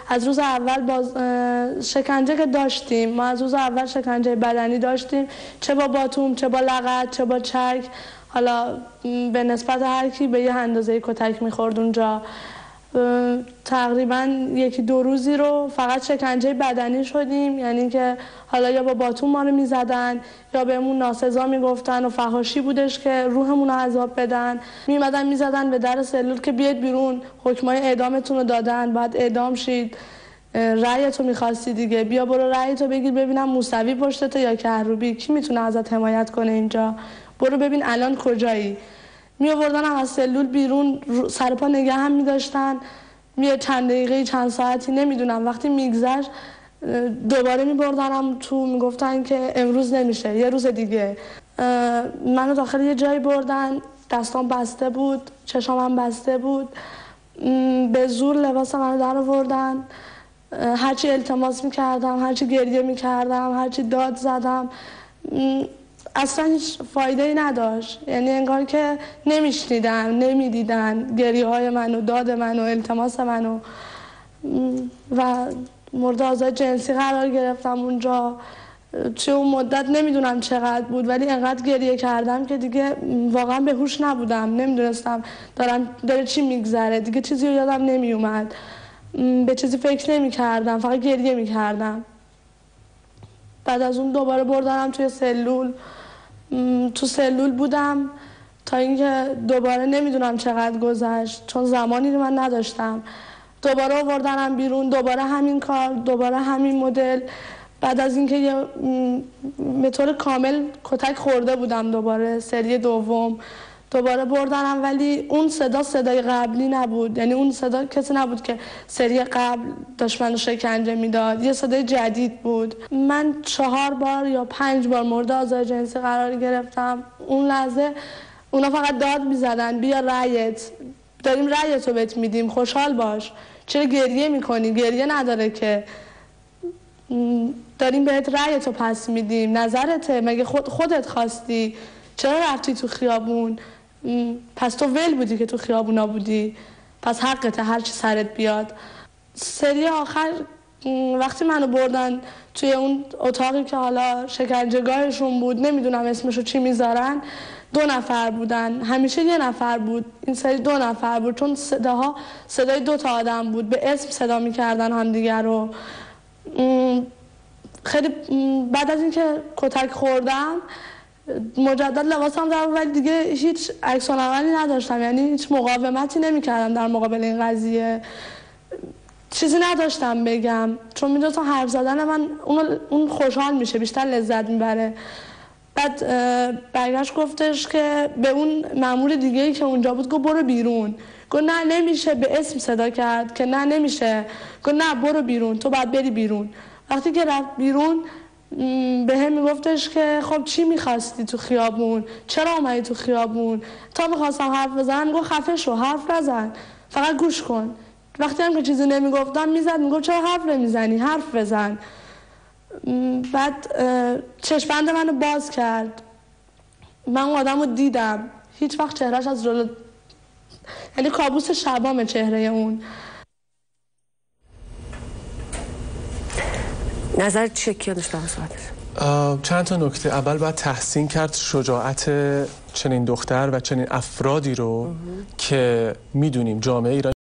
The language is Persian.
از روز اول شکنجه که داشتیم، ما از روز اول شکنجه بدنی داشتیم، چه با باتوم، چه با لغت، چه با چرک. حالا به نسبت هر کی به یه اندازه کتک میخورد اونجا. تقریبا یکی دو روزی رو فقط شکنجه بدنی شدیم، یعنی که حالا یا با باتوم ما رو میزدن یا بهمون ناسزا میگفتن و فحاشی بودش که روحمون رو عذاب بدن. میمدن میزدن به در سلول که بیاید بیرون، حکمای اعدامتون رو دادن، باید اعدام شید، رأیتو میخواستی دیگه، بیا برو رأیتو بگیر ببینم موسوی پشتته یا کروبی، کی میتونه ازت حمایت کنه اینجا، برو ببین الان کجایی. می آوردن هم از سلول بیرون، سر پا نگه هم می داشتن. چند دقیقه چند ساعتی نمیدونم، وقتی میگذشت دوباره می بردنم تو، می گفتن که امروز نمیشه، یه روز دیگه. منو داخل یه جایی بردن، دستام بسته بود، چشامم بسته بود، به زور لباس منو در آوردن. هرچی التماس می کردم، هرچی گریه می کردم، هرچی داد زدم، اصلا هیچ فایده ای نداشت. یعنی انگار که نمیشنیدن، نمیدیدن گریه های منو، داد منو، التماس منو. و مورد آزار جنسی قرار گرفتم اونجا. توی اون مدت نمیدونم چقدر بود، ولی انقدر گریه کردم که دیگه واقعا به هوش نبودم، نمیدونستم داره چی میگذره، دیگه چیزی رو یادم نمیومد، به چیزی فکر نمی کردم، فقط گریه میکردم. بعد از اون دوباره بردنم توی سلول، تو سلول بودم تا اینکه دوباره نمیدونم چقدر گذشت، چون زمانی رو من نداشتم. دوباره آوردنم بیرون، دوباره همین کار، دوباره همین مدل. بعد از اینکه به طور کامل کتک خورده بودم، دوباره سری دوم دوباره بردنم، ولی اون صدای قبلی نبود. یعنی اون صدا کسی نبود که سری قبل داشت منو شکنجه میداد، یه صدای جدید بود. من 4 بار یا 5 بار مورد آزار جنسی قرار گرفتم. اون لحظه اونا فقط داد میزدن بیا رأیت، داریم رأیتو بهت میدیم، خوشحال باش، چرا گریه میکنی؟ گریه نداره که، داریم بهت رأیتو پس میدیم، نظرته، مگه خودت خواستی؟ چرا رفتی تو خیابون؟ پس تو ول بودی که تو خیابونا بودی، پس حقته هر چی سرت بیاد. سری آخر وقتی منو بردن توی اون اتاقی که حالا شکنجهگاهشون بود، نمیدونم اسمشو چی میذارن، 2 نفر بودن. همیشه 1 نفر بود، این سری 2 نفر بود، چون صدای 2 تا آدم بود، به اسم صدا میکردن همدیگر رو. خیلی بعد از اینکه کتک خوردم مجدد لباسم در، ولی دیگه هیچ عکس العملی نداشتم، یعنی هیچ مقاومتی نمی‌کردم در مقابل این قضیه، چیزی نداشتم بگم، چون می‌دونستم حرف زدن من اون خوشحال میشه، بیشتر لذت میبره. بعد برگشت گفتش که به اون مأمور دیگه‌ای که اونجا بود، گفت برو بیرون. گفت نه نمیشه، به اسم صدا کرد که نه نمیشه. گفت نه برو بیرون، تو باید بری بیرون. وقتی که رفت بیرون به هم میگفتش که خب چی میخواستی تو خیابون؟ چرا اومدی تو خیابون؟ تا میخواستم حرف بزنم میگفت خفه شو، حرف نزن، فقط گوش کن. وقتی هم که چیزی نمیگفتم میزد، میگفت چرا حرف نمیزنی؟ حرف بزن. بعد چشم‌بند منو باز کرد. من اون آدم رو دیدم، هیچ وقت چهرهش از جلو، یعنی کابوس شبام چهره اون. نظر چیه که داشتم چند تا نکته. اول باید تحسین کرد شجاعت چنین دختر و چنین افرادی رو که میدونیم جامعه ایران